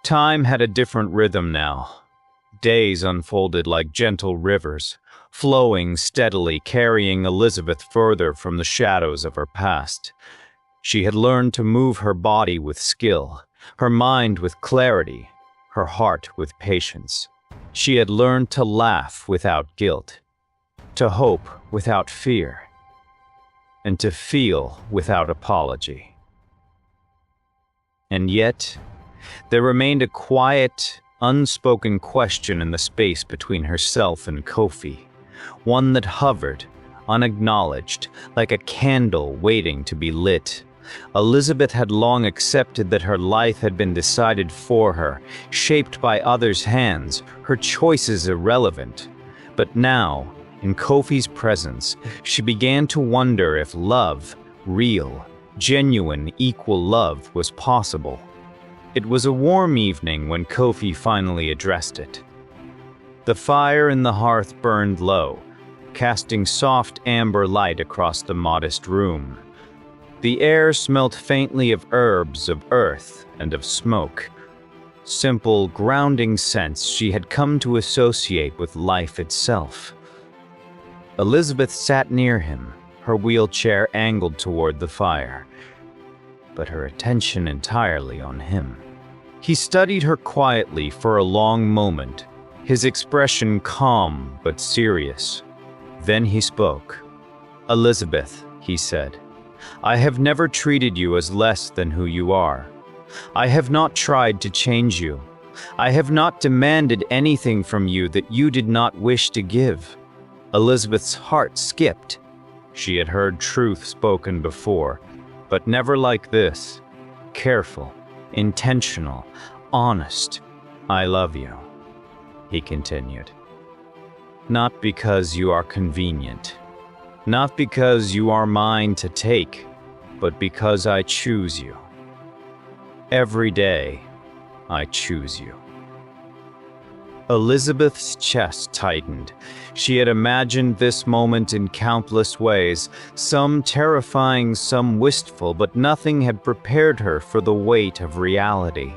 Time had a different rhythm now. Days unfolded like gentle rivers, flowing steadily, carrying Elizabeth further from the shadows of her past. She had learned to move her body with skill, her mind with clarity, her heart with patience. She had learned to laugh without guilt, to hope without fear, and to feel without apology. And yet, there remained a quiet, unspoken question in the space between herself and Kofi, one that hovered, unacknowledged, like a candle waiting to be lit. Elizabeth had long accepted that her life had been decided for her, shaped by others' hands, her choices irrelevant. But now, in Kofi's presence, she began to wonder if love, real, genuine, equal love, was possible. It was a warm evening when Kofi finally addressed it. The fire in the hearth burned low, casting soft amber light across the modest room. The air smelt faintly of herbs, of earth, and of smoke. Simple, grounding scents she had come to associate with life itself. Elizabeth sat near him, her wheelchair angled toward the fire, but her attention entirely on him. He studied her quietly for a long moment, his expression calm but serious. Then he spoke. "Elizabeth," he said, "I have never treated you as less than who you are. I have not tried to change you. I have not demanded anything from you that you did not wish to give." Elizabeth's heart skipped. She had heard truth spoken before, but never like this. Careful, intentional, honest. "I love you," he continued. "Not because you are convenient. Not because you are mine to take, but because I choose you. Every day, I choose you." Elizabeth's chest tightened. She had imagined this moment in countless ways, some terrifying, some wistful, but nothing had prepared her for the weight of reality.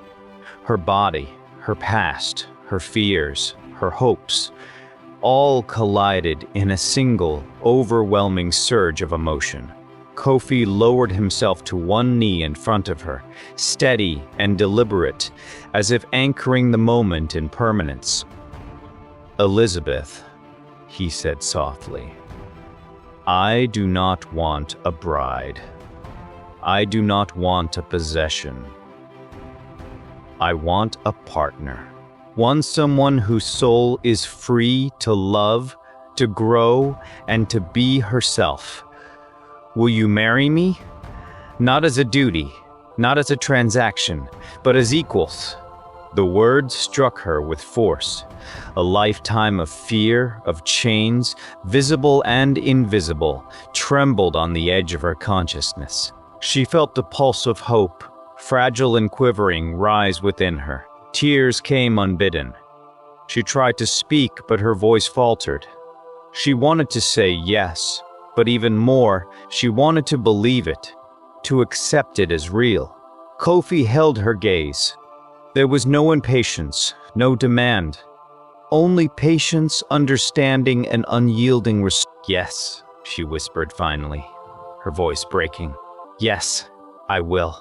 Her body, her past, her fears, her hopes, all collided in a single, overwhelming surge of emotion. Kofi lowered himself to one knee in front of her, steady and deliberate, as if anchoring the moment in permanence. "Elizabeth," he said softly, "I do not want a bride. I do not want a possession. I want a partner. Want someone whose soul is free to love, to grow, and to be herself. Will you marry me? Not as a duty, not as a transaction, but as equals." The words struck her with force. A lifetime of fear, of chains, visible and invisible, trembled on the edge of her consciousness. She felt the pulse of hope, fragile and quivering, rise within her. Tears came unbidden. She tried to speak, but her voice faltered. She wanted to say yes, but even more, she wanted to believe it, to accept it as real. Kofi held her gaze. There was no impatience, no demand. Only patience, understanding, and unyielding respect. "Yes," she whispered finally, her voice breaking. "Yes, I will."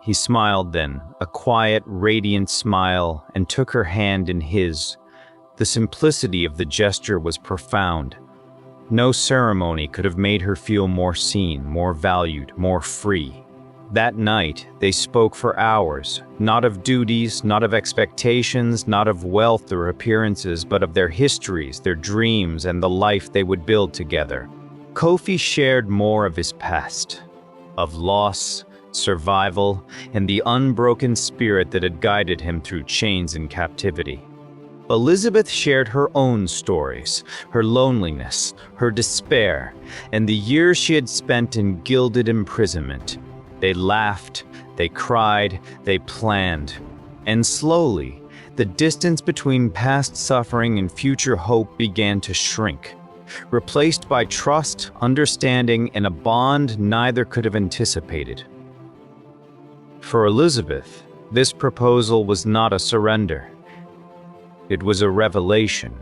He smiled then, a quiet, radiant smile, and took her hand in his. The simplicity of the gesture was profound. No ceremony could have made her feel more seen, more valued, more free. That night, they spoke for hours, not of duties, not of expectations, not of wealth or appearances, but of their histories, their dreams, and the life they would build together. Kofi shared more of his past, of loss, survival, and the unbroken spirit that had guided him through chains and captivity. Elizabeth shared her own stories, her loneliness, her despair, and the years she had spent in gilded imprisonment. They laughed, they cried, they planned. And slowly, the distance between past suffering and future hope began to shrink, replaced by trust, understanding, and a bond neither could have anticipated. For Elizabeth, This proposal was not a surrender. It was a revelation.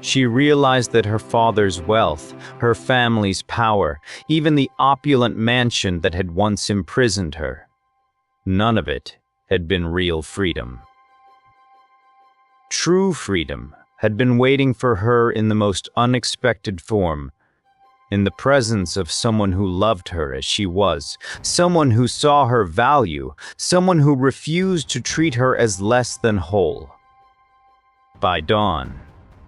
She realized that her father's wealth, her family's power, even the opulent mansion that had once imprisoned her, none of it had been real freedom. True freedom had been waiting for her in the most unexpected form, in the presence of someone who loved her as she was, someone who saw her value, someone who refused to treat her as less than whole. By dawn,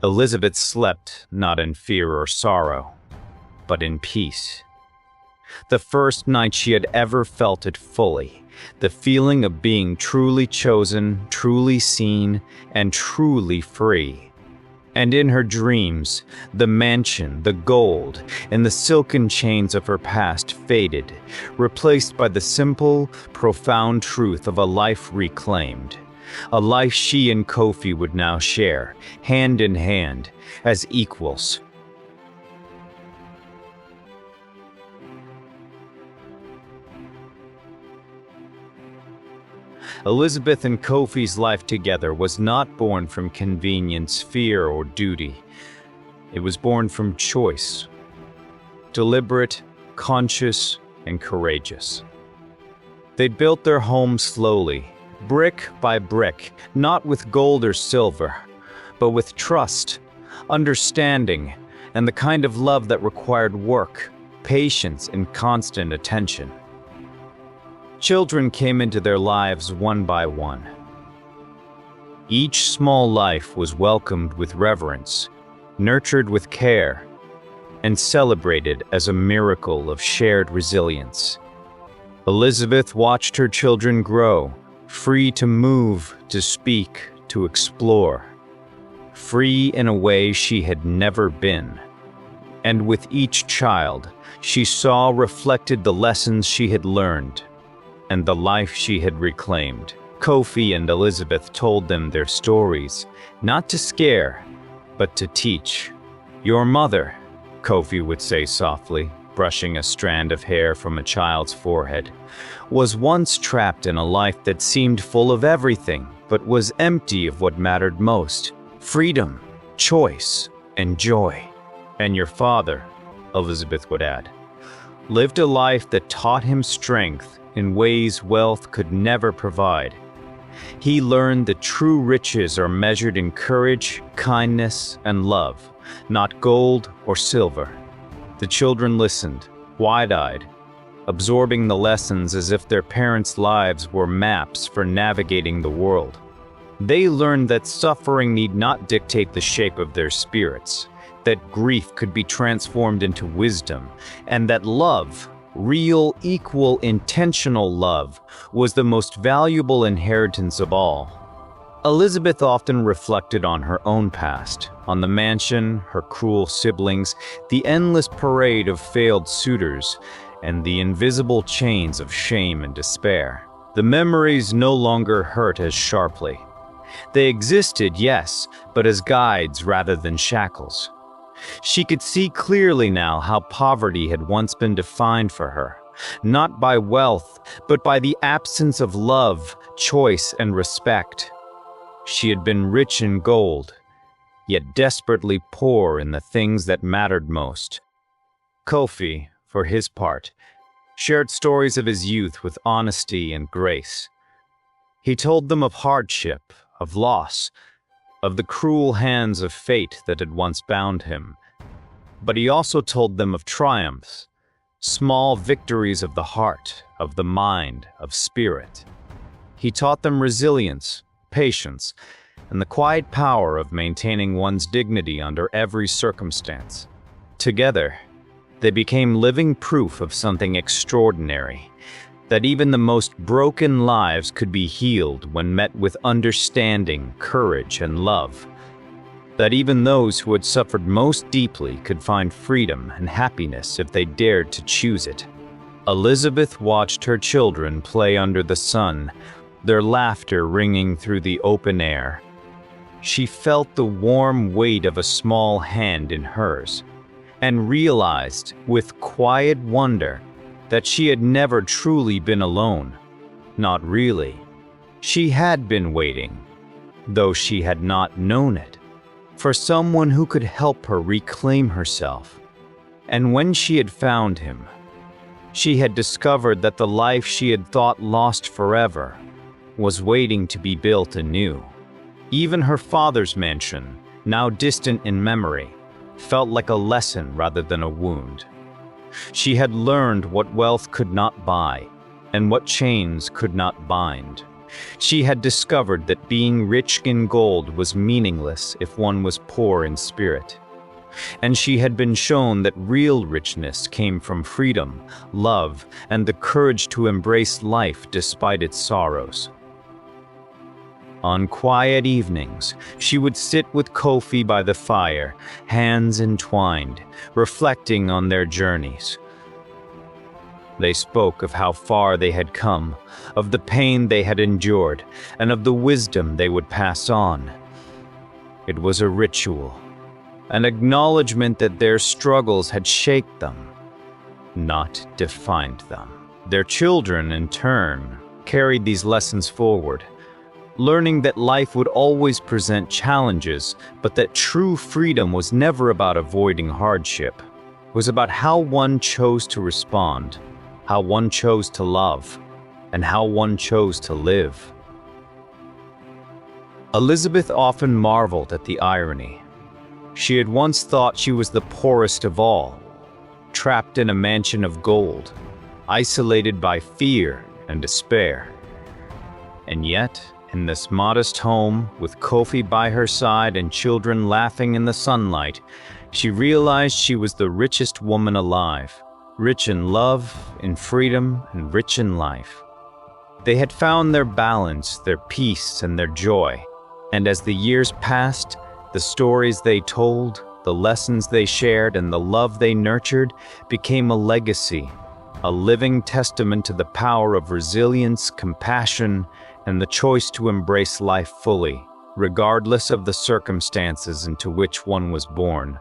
Elizabeth slept not in fear or sorrow, but in peace. The first night she had ever felt it fully, the feeling of being truly chosen, truly seen, and truly free. And in her dreams, the mansion, the gold, and the silken chains of her past faded, replaced by the simple, profound truth of a life reclaimed. A life she and Kofi would now share, hand in hand, as equals. Elizabeth and Kofi's life together was not born from convenience, fear, or duty. It was born from choice, deliberate, conscious, and courageous. They built their home slowly, brick by brick, not with gold or silver, but with trust, understanding, and the kind of love that required work, patience, and constant attention. Children came into their lives one by one. Each small life was welcomed with reverence, nurtured with care, and celebrated as a miracle of shared resilience. Elizabeth watched her children grow, free to move, to speak, to explore, free in a way she had never been. And with each child, she saw reflected the lessons she had learned and the life she had reclaimed. Kofi and Elizabeth told them their stories, not to scare, but to teach. "Your mother," Kofi would say softly, brushing a strand of hair from a child's forehead, "was once trapped in a life that seemed full of everything, but was empty of what mattered most: freedom, choice, and joy. And your father," Elizabeth would add, "lived a life that taught him strength in ways wealth could never provide. He learned that true riches are measured in courage, kindness, and love, not gold or silver." The children listened, wide-eyed, absorbing the lessons as if their parents' lives were maps for navigating the world. They learned that suffering need not dictate the shape of their spirits, that grief could be transformed into wisdom, and that love, real, equal, intentional love, was the most valuable inheritance of all. Elizabeth often reflected on her own past, on the mansion, her cruel siblings, the endless parade of failed suitors, and the invisible chains of shame and despair. The memories no longer hurt as sharply. They existed, yes, but as guides rather than shackles. She could see clearly now how poverty had once been defined for her, not by wealth, but by the absence of love, choice, and respect. She had been rich in gold, yet desperately poor in the things that mattered most. Kofi, for his part, shared stories of his youth with honesty and grace. He told them of hardship, of loss, of the cruel hands of fate that had once bound him. But he also told them of triumphs, small victories of the heart, of the mind, of spirit. He taught them resilience, patience, and the quiet power of maintaining one's dignity under every circumstance. Together, they became living proof of something extraordinary, that even the most broken lives could be healed when met with understanding, courage, and love. That even those who had suffered most deeply could find freedom and happiness if they dared to choose it. Elizabeth watched her children play under the sun, their laughter ringing through the open air. She felt the warm weight of a small hand in hers, and realized, with quiet wonder, that she had never truly been alone. Not really. She had been waiting, though she had not known it, for someone who could help her reclaim herself. And when she had found him, she had discovered that the life she had thought lost forever was waiting to be built anew. Even her father's mansion, now distant in memory, felt like a lesson rather than a wound. She had learned what wealth could not buy and what chains could not bind. She had discovered that being rich in gold was meaningless if one was poor in spirit. And she had been shown that real richness came from freedom, love, and the courage to embrace life despite its sorrows. On quiet evenings, she would sit with Kofi by the fire, hands entwined, reflecting on their journeys. They spoke of how far they had come, of the pain they had endured, and of the wisdom they would pass on. It was a ritual, an acknowledgement that their struggles had shaped them, not defined them. Their children, in turn, carried these lessons forward, learning that life would always present challenges, but that true freedom was never about avoiding hardship. It was about how one chose to respond, how one chose to love, and how one chose to live. Elizabeth often marveled at the irony. She had once thought she was the poorest of all, trapped in a mansion of gold, isolated by fear and despair. And yet, in this modest home, with Kofi by her side and children laughing in the sunlight, she realized she was the richest woman alive, rich in love, in freedom, and rich in life. They had found their balance, their peace, and their joy. And as the years passed, the stories they told, the lessons they shared, and the love they nurtured became a legacy, a living testament to the power of resilience, compassion, and the choice to embrace life fully, regardless of the circumstances into which one was born.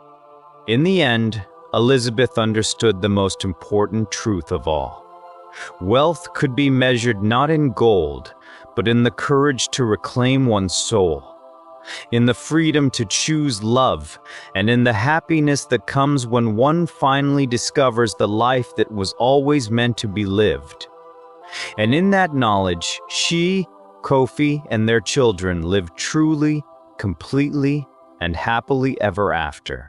In the end, Elizabeth understood the most important truth of all. Wealth could be measured not in gold, but in the courage to reclaim one's soul, in the freedom to choose love, and in the happiness that comes when one finally discovers the life that was always meant to be lived. And in that knowledge, she, Kofi, and their children lived truly, completely, and happily ever after.